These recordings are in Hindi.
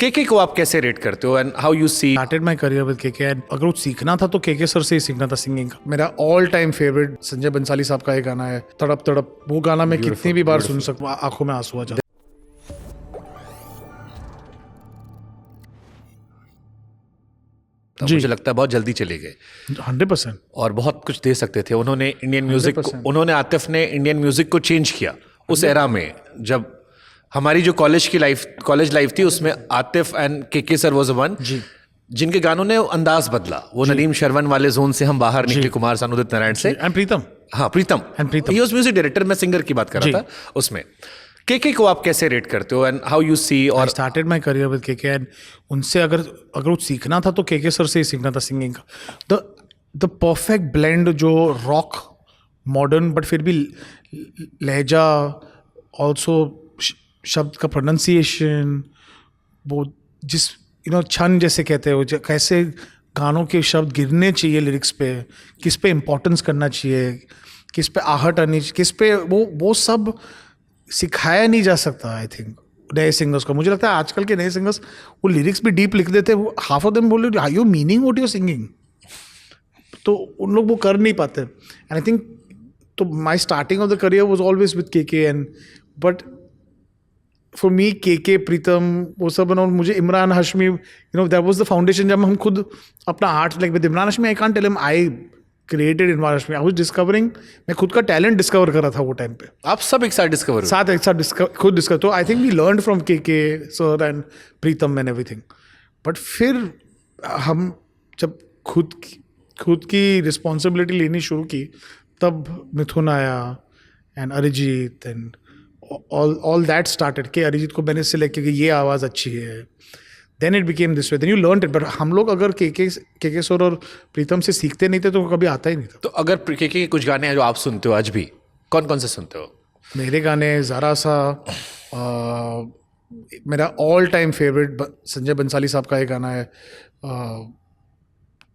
केके को आप कैसे रेट करते हो and how you see? Started my career with KK and अगर कुछ सीखना था तो केके सर से ही सीखना था सिंगिंग का। मेरा all time favourite Sanjay Bhansali साहब का एक गाना है तड़प तड़प। वो गाना मैं कितनी भी बार सुन सकता हूँ, आंखों में आंसू आ जाते। मुझे लगता है बहुत जल्दी चले गए 100%। और बहुत कुछ दे सकते थे उन्होंने इंडियन म्यूजिक को, उन्होंने आतिफ ने इंडियन म्यूजिक को चेंज किया उस एरा में। जब हमारी जो कॉलेज लाइफ थी उसमें Atif and KK sir was one जिनके गानों ने अंदाज बदला। वो नदीम शरवन वाले जोन से हम बाहर निकले, कुमार सानू, उदित नारायण से। एंड प्रीतम, हाँ प्रीतम, ही वाज म्यूजिक डायरेक्टर, मैं सिंगर की बात कर रहा था उसमें। केके को आप कैसे रेट करते हो एंड हाउ यू सी? और started my career with KK and उनसे अगर कुछ सीखना था तो केके सर से ही सीखना था सिंगिंग का। द परफेक्ट ब्लेंड, जो रॉक मॉडर्न बट फिर भी लहजा, ऑल्सो शब्द का प्रोनाउंसिएशन, वो जिस छन जैसे कहते हो, कैसे गानों के शब्द गिरने चाहिए लिरिक्स पे, किस पे इम्पोर्टेंस करना चाहिए, किस पे आहट आनी चाहिए, किस पे वो सब सिखाया नहीं जा सकता। आई थिंक नए सिंगर्स को, मुझे लगता है आजकल के नए सिंगर्स वो लिरिक्स भी डीप लिख देते हैं। हाफ ऑफ देम बोल रहे are you meaning what you singing, तो उन लोग वो कर नहीं पाते। एंड आई थिंक तो my starting of the career was always with KK and but for me KK, Pritam, वो सब और मुझे Imran Hashmi, that was the foundation. जब हम खुद अपना art like with Imran Hashmi, I can't tell him I created Imran Hashmi, I was discovering, मैं खुद का टैलेंट डिस्कवर कर रहा था वो टाइम पे। आप सब एक साथ डिस्कवर खुद डिस्कवर, तो I think we learn from KK sir and Pritam and everything. But फिर हम जब खुद की रिस्पॉन्सिबिलिटी लेनी शुरू की, तब मिथुन आया and Arijit and all that started कि अरिजीत को मैंने सिलेक्ट किया कि ये आवाज़ अच्छी है, then it became this way, then you learned it। but हम लोग अगर केके सर और प्रीतम से सीखते नहीं थे तो कभी आता ही नहीं था। तो अगर केके के कुछ गाने हैं जो आप सुनते हो आज भी, कौन कौन से सुनते हो? मेरे गाने ज़रा सा, मेरा all time favourite Sanjay Bhansali साहब का एक गाना है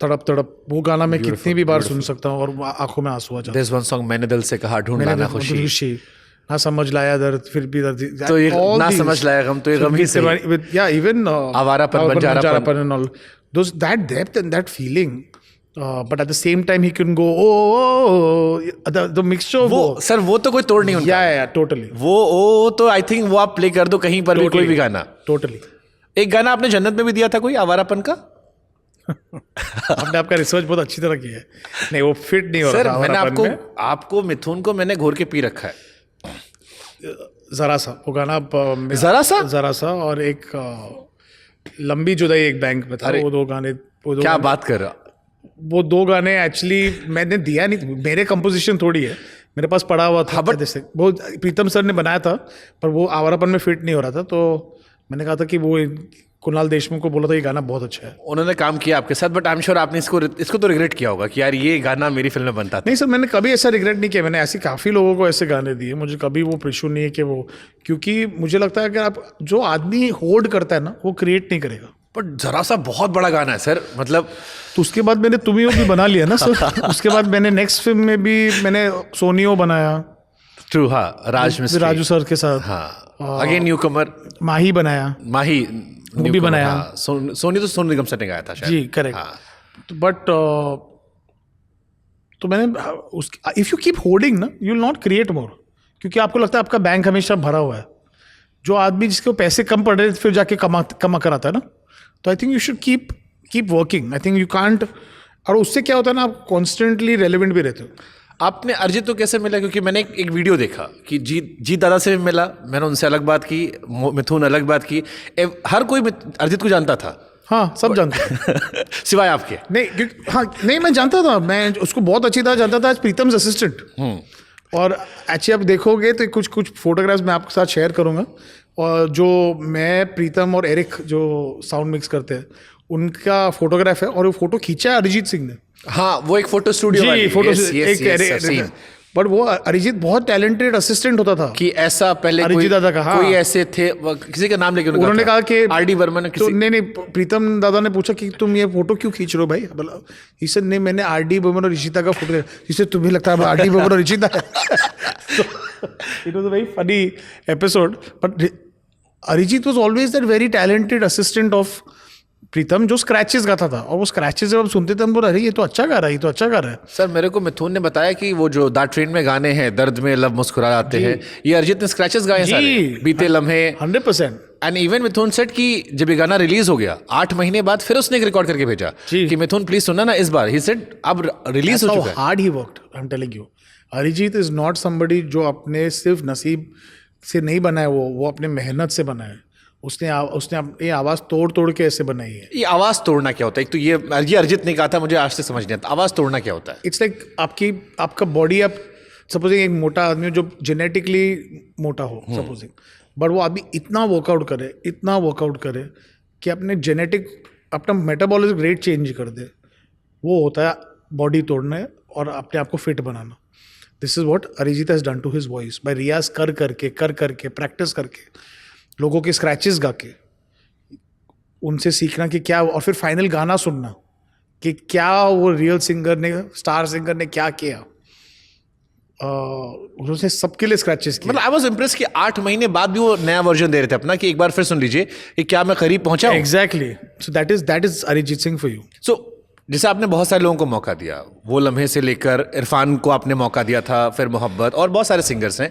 तड़प तड़प। वो गाना मैं कितनी भी बार सुन सकता हूँ और आंखों में आंसू आ जाते हैं। There's one song, मैंने दिल से कहा ढूंढ लाना खुशी, ना समझ लाया दर्द फिर भी दर्द, तो ये ना समझ लाया गम, तो ये गम ही से, या इवन आवारापन, बंजारापन and all those, that depth and that feeling, but at the same time he can go the mixture. वो सर वो तो कोई तोड़ नहीं उनका। या टोटली वो तो आई थिंक वो आप प्ले कर दो कहीं पर भी, कोई भी गाना। टोटली। एक गाना आपने जन्नत में भी दिया था कोई, आवारापन का। आपने आपका रिसर्च बहुत अच्छी तरह किया है। नहीं, वो फिट नहीं हो रहा सर, मैंने आपको मिथुन को मैंने घोर के पी रखा है। जरा सा वो गाना, जरा सा और एक लंबी जुदाई एक बैंक में था। वो दो गाने, क्या बात कर रहा, वो दो गाने एक्चुअली मैंने दिया नहीं, मेरे कंपोजिशन थोड़ी है, मेरे पास पड़ा हुआ था। बट जैसे वो प्रीतम सर ने बनाया था, पर वो आवारापन में फिट नहीं हो रहा था, तो मैंने कहा था कि वो कुणाल देशमुख को बोला था ये गाना बहुत अच्छा है। उन्होंने काम किया आपके साथ, बट आई एम श्योर आपने इसको तो रिग्रेट किया होगा कि यार ये गाना मेरी फिल्म में बनता था। नहीं सर, मैंने कभी ऐसा रिग्रेट नहीं किया। मैंने ऐसे काफ़ी लोगों को ऐसे गाने दिए, मुझे कभी वो इशू नहीं है कि वो, क्योंकि मुझे लगता है कि आप जो आदमी होल्ड करता है ना, वो क्रिएट नहीं करेगा। बट जरा सा बहुत बड़ा गाना है सर, मतलब। तो उसके बाद मैंने तुम ही हो भी बना लिया ना सर। उसके बाद मैंने नेक्स्ट फिल्म में भी मैंने सोनियो बनाया। ट्रू, हाँ, राजू सर के साथ। हाँ, अगेन न्यू कमर माही बनाया, माही वो भी बनाया। हाँ, सोनी तो सोनू निगम सर ने गाया था शायद। जी करेक्ट। हाँ। बट तो मैंने इफ यू कीप होल्डिंग ना, you will not create more, क्योंकि आपको लगता है आपका बैंक हमेशा भरा हुआ है। जो आदमी जिसके पैसे कम पड़ रहे फिर जाके कमा कराता है ना, तो I think you should keep working. I think you can't, और उससे क्या होता है ना, आप कॉन्स्टेंटली रेलिवेंट भी रहते हो। आपने अरिजीत को कैसे मिला? क्योंकि मैंने एक वीडियो देखा कि जीत दादा से भी मिला, मैंने उनसे अलग बात की, मिथुन अलग बात की, हर कोई अरिजीत को जानता था। हाँ, सब जानते सिवाय आपके। नहीं, हाँ नहीं, मैं जानता था, मैं उसको बहुत अच्छी तरह जानता था, प्रीतम्स असिस्टेंट। और एक्चुअली आप देखोगे तो कुछ फोटोग्राफ्स मैं आपके साथ शेयर करूँगा, और जो मैं, प्रीतम और एरिक जो साउंड मिक्स करते हैं, उनका फोटोग्राफ है, और वो फोटो खींचा है अरिजीत सिंह ने। हाँ, वो एक फोटो स्टूडियो वाली, एक बट वो अरिजीत बहुत टैलेंटेड असिस्टेंट होता था कि ऐसा पहले अरिजीत दादा का, हाँ, कोई ऐसे थे, किसी का नाम लेके उन्होंने कहा कि आर.डी. बर्मन। तो नहीं, प्रीतम दादा ने पूछा कि तुम ये फोटो क्यों खींच रहे हो भाई? बोला इसे नहीं, मैंने आर.डी. बर्मन और ऋषिता का फोटो, जिससे तुम्हें लगता है आर.डी. बर्मन और ऋषिता है। It was a very funny episode, but Arijit was always that very talented assistant of Pritam जो स्क्रैचेस गाता था, और वो स्क्रैचेस जब हम सुनते थे हम बोल अरे ये तो अच्छा गा रहा है, ये तो अच्छा गा रहा है। सर मेरे को मिथुन ने बताया कि वो जो दा ट्रेन में गाने हैं, दर्द में लब मुस्कुरा जाते हैं, ये अरिजीत ने स्क्रैचेस गाए हैं सारे, बीते लम्हे। 100%। एंड इवन मिथुन सेट कि जब ये गाना रिलीज हो गया 8 महीने बाद फिर उसने एक रिकॉर्ड करके भेजा कि मिथुन प्लीज सुनना ना इस बार। ही सेड अब रिलीज हो चुका है। Hard he worked, I am telling you. Arijit is not somebody जो अपने सिर्फ नसीब से नहीं बना है, वो अपने मेहनत से बना है। उसने अपनी आवाज तोड़ तोड़ के ऐसे बनाई है। ये आवाज तोड़ना क्या होता है? एक तो ये अरिजीत ने कहा था, मुझे आज से समझ नहीं आता आवाज तोड़ना क्या होता है। इट्स लाइक आपका बॉडी, आप सपोजिंग एक मोटा आदमी हो जो जेनेटिकली मोटा हो सपोजिंग, बट वो अभी इतना वर्कआउट करे कि अपना मेटाबॉलिज्म रेट चेंज कर दे, वो होता है बॉडी तोड़ना और अपने आप को फिट बनाना। This is what Arijit has done to his voice by रियाज कर करके प्रैक्टिस करके, लोगों के स्क्रैचेस गा के, उनसे सीखना कि क्या, और फिर फाइनल गाना सुनना कि क्या वो रियल सिंगर ने, स्टार सिंगर ने क्या किया। उन्होंने सबके लिए स्क्रैचेस किए। मतलब आई वाज इम्प्रेस कि 8 महीने बाद भी वो नया वर्जन दे रहे थे अपना, कि एक बार फिर सुन लीजिए कि क्या मैं करीब पहुंचा हूं। Exactly, so that is Arijit Singh for you. So जैसे आपने बहुत सारे लोगों को मौका दिया, वो लम्हे से लेकर इरफान को आपने मौका दिया था, फिर मोहब्बत, और बहुत सारे सिंगर्स हैं।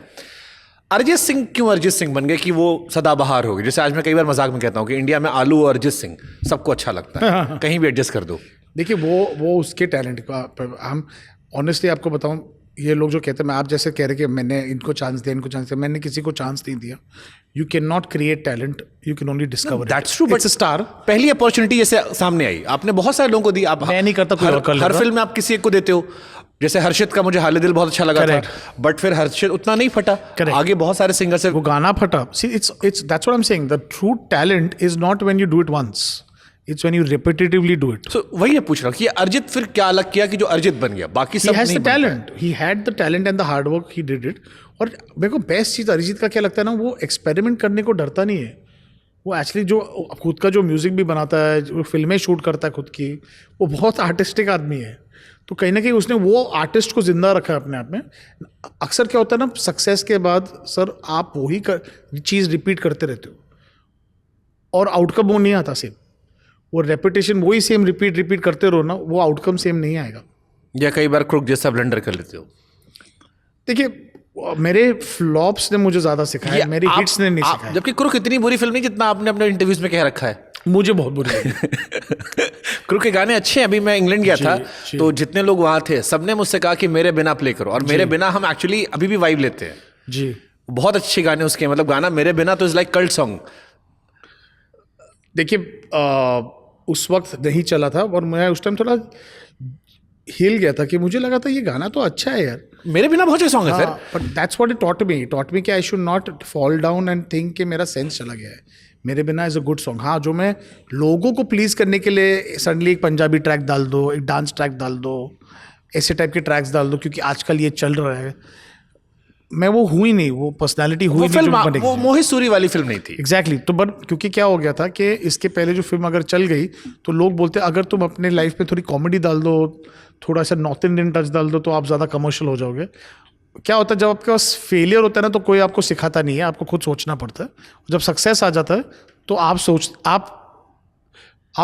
अरिजीत सिंह क्यों अरिजीत सिंह बन गए कि वो सदाबहार हो गए? जैसे आज मैं कई बार मजाक में कहता हूँ कि इंडिया में आलू और अरिजीत सिंह सबको अच्छा लगता है, कहीं भी एडजस्ट कर दो। देखिए वो उसके टैलेंट का, हम ऑनेस्टली आपको बताऊं, ये लोग जो कहते हैं, मैं आप जैसे कह रहे कि मैंने इनको चांस दिया, मैंने किसी को चांस नहीं दिया। You can not create talent, you can only discover. That's true, but star पहली अपॉर्चुनिटी जैसे सामने आई, आपने बहुत सारे लोगों को दी। आप मैं नहीं करता, कोई और कर लेगा। हर फिल्म में आप किसी एक को देते हो। जैसे हर्षित का मुझे हाले दिल बहुत अच्छा लगा था, बट फिर हर्षित उतना नहीं फटा। आगे बहुत सारे सिंगर से वो गाना फटा। See it's that's what I am saying, the true talent is not when you do it once, it's when you repetitively do it. So वही मैं पूछ रहा हूँ कि अरिजीत फिर क्या अलग किया कि जो अरिजीत बन गया, बाकी सब नहीं? Talent, he had the talent and the hard work, he did it. और मेरे को बेस्ट चीज़ अरिजीत का क्या लगता है ना, वो एक्सपेरिमेंट करने को डरता नहीं है। वो एक्चुअली जो खुद का जो म्यूजिक भी बनाता है, जो फिल्में शूट करता है खुद की, वो बहुत आर्टिस्टिक आदमी है। तो कहीं ना कहीं उसने वो आर्टिस्ट को जिंदा रखा है अपने आप में। अक्सर क्या होता है ना, सक्सेस के बाद सर आप वही चीज़ रिपीट करते रहते हो और आउटकम वो नहीं आता सेम। वो रेपिटेशन, वही सेम रिपीट करते रहो ना, वो आउटकम सेम नहीं आएगा। या कई बार क्रुक जैसा ब्लंडर कर लेते हो। देखिए मेरे फ्लॉप्स ने मुझे ज़्यादा सिखाया, मेरी हिट्स ने नहीं सिखाया। जबकि क्रुक इतनी बुरी फिल्म नहीं जितना आपने अपने इंटरव्यूज में कह रखा है। मुझे बहुत बुरी लगी। क्रुक के गाने अच्छे हैं। अभी मैं इंग्लैंड गया था, तो जितने लोग वहाँ थे सबने मुझसे कहा कि मेरे बिना प्ले करो, और मेरे बिना हम एक्चुअली अभी भी वाइब लेते हैं जी। बहुत अच्छे गाने उसके, मतलब गाना मेरे बिना तो इज लाइक कल्ट सॉन्ग। देखिए उस वक्त नहीं चला था और मैं उस टाइम थोड़ा हिल गया था कि मुझे लगा था ये गाना तो अच्छा है यार, मेरे बिना बहुत अच्छे सॉन्ग है sir. But that's what it taught me कि I should not fall down and think कि मेरा सेंस चला गया है। मेरे बिना इज़ अ गुड सॉन्ग। हाँ, जो मैं लोगों को प्लीज़ करने के लिए सडनली एक पंजाबी ट्रैक डाल दो, एक डांस ट्रैक डाल दो, ऐसे टाइप के ट्रैक्स डाल दो क्योंकि आजकल ये चल रहा है, मैं वो हुई नहीं, वो पर्सनालिटी हुई नहीं। वो मोहित सूरी वाली फिल्म नहीं थी। एग्जैक्टली। तो बट क्योंकि क्या हो गया था कि इसके पहले जो फिल्म अगर चल गई तो लोग बोलते अगर तुम अपने लाइफ में थोड़ी कॉमेडी डाल दो, थोड़ा सा नॉर्थ इंडियन टच डाल दो, तो आप ज़्यादा कमर्शियल हो जाओगे। क्या होता है जब आपके पास फेलियर होता है ना, तो कोई आपको सिखाता नहीं है, आपको खुद सोचना पड़ता है। जब सक्सेस आ जाता है तो आप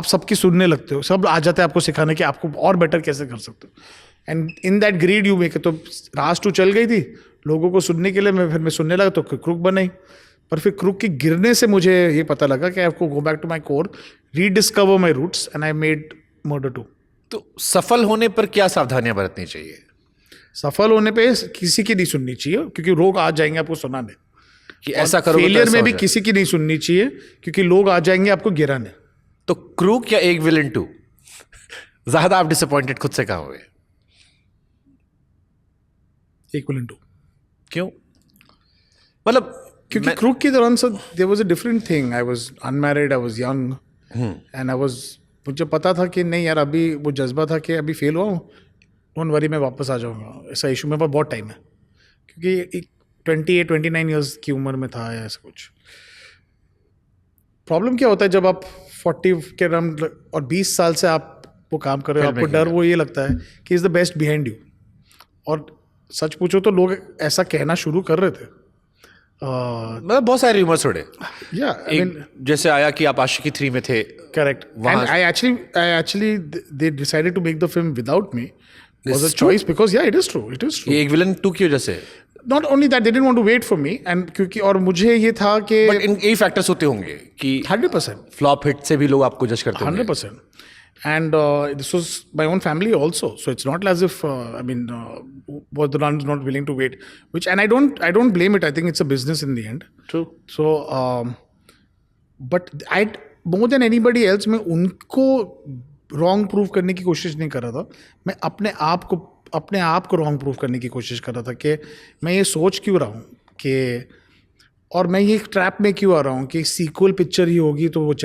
सबकी सुनने लगते हो, सब आ जाते हैं आपको सिखाने कि आपको और बेटर कैसे कर सकते हो। And in that grid you make. तो राज 2 चल गई थी लोगों को सुनने के लिए, मैं सुनने लगा तो क्रुक बनाई। पर फिर क्रुक के गिरने से मुझे ये पता लगा कि I have to go back to my core, rediscover my roots, and I made murder 2। तो सफल होने पर क्या सावधानियां बरतनी चाहिए? सफल होने पे किसी की नहीं सुननी चाहिए क्योंकि लोग आ जाएंगे आपको सुनाने कि ऐसा करो। फेलियर में भी किसी की नहीं सुननी चाहिए क्योंकि लोग आ जाएंगे आपको गिराने। तो क्रूक या एक विलन 2 ज्यादा आप डिसअपॉइंटेड खुद से कहाँ हुए? एक विलन 2। क्यों? मतलब क्योंकि क्रूक के दौरान sir there was a different thing. I was unmarried, I was young, and मुझे पता था कि नहीं यार, अभी वो जज्बा था कि अभी फेल हुआ हूँ, डोंट वरी, मैं वापस आ जाऊँगा। ऐसा इशू मेरे पास बहुत टाइम है क्योंकि 28-29 ईयर्स की उम्र में था या ऐसा कुछ। प्रॉब्लम क्या होता है जब आप 40 के अराउंड और 20 साल से आप वो काम कर रहे हो, आपको डर वो ये लगता है कि is the best behind you. और सच पूछो तो लोग ऐसा कहना शुरू कर रहे थे मतलब बहुत सारे रूमर्स उड़े। या आई मीन एक जैसे आया कि आप आशिकी 3 में थे। correct and I actually they decided to make the film without me was a is true? choice because yeah it is true ये एक विलन 2 की वजह से। not only that they didn't want to wait for me and क्योंकि और मुझे ये था कि बट इन यही फैक्टर्स होते होंगे कि 100% फ्लॉप हिट से भी लोग आपको जज करते होंगे। 100%. And this was my own family also, so it's not as if was the nuns not willing to wait. Which and I don't blame it. I think it's a business in the end. True. So, but I more than anybody else, मैं उनको wrong proof करने की कोशिश नहीं कर रहा था. मैं अपने आप को wrong proof करने की कोशिश कर रहा था कि मैं ये सोच क्यों रहा हूँ कि और मैं ये ट्रैप में क्यों आ रहा हूँ कि सीक्वल पिक्चर ही होगी तो वो चले